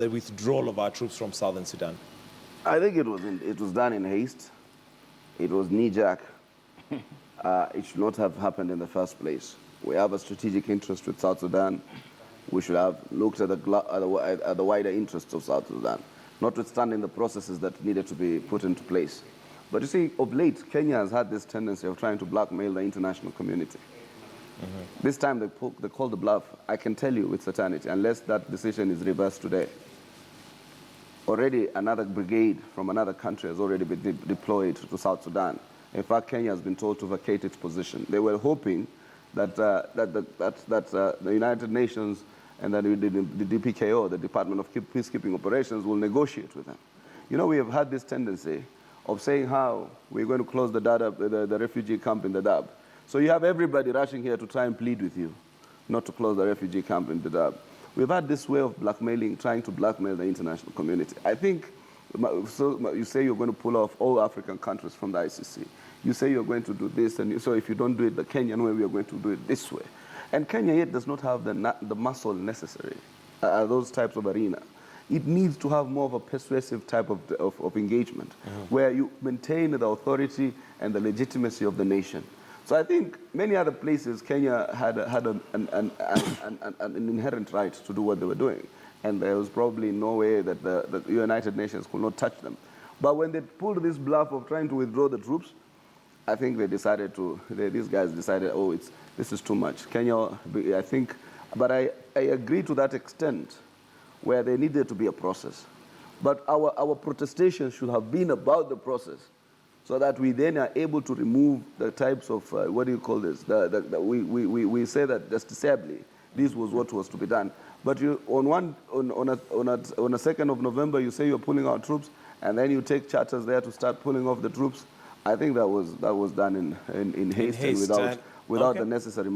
the withdrawal of our troops from Southern Sudan? I think it was done in haste. It was knee-jerk. It should not have happened in the first place. We have a strategic interest with South Sudan. We should have looked at the wider interests of South Sudan, notwithstanding the processes that needed to be put into place. But you see, of late, Kenya has had this tendency of trying to blackmail the international community. This time they called the bluff. I can tell you with certainty, unless that decision is reversed today, already another brigade from another country has already been deployed to South Sudan. In fact, Kenya has been told to vacate its position. They were hoping that, the United Nations and that the DPKO, the Department of Peacekeeping Operations, will negotiate with them. You know, we have had this tendency of saying how we're going to close the refugee camp in the Dab. So you have everybody rushing here to try and plead with you not to close the refugee camp in the Dab. We've had this way of blackmailing, trying to blackmail the international community. I think, so you say you're going to pull off all African countries from the ICC. You say you're going to do this, and so if you don't do it the Kenyan way, we are going to do it this way. And Kenya yet does not have the muscle necessary, those types of arena. It needs to have more of a persuasive type of engagement, where you maintain the authority and the legitimacy of the nation. So I think many other places, Kenya had an inherent right to do what they were doing. And there was probably no way that the United Nations could not touch them. But when they pulled this bluff of trying to withdraw the troops, I think they decided these guys decided, oh, this is too much. Kenya, I think, but I agree to that extent where there needed to be a process. But our protestation should have been about the process, so that we then are able to remove the types of, what do you call this? We say that justifiably, this was what was to be done. But you, on a 2nd of November, you say you're pulling out troops, and then you take charters there to start pulling off the troops. I think that was done in haste and without the necessary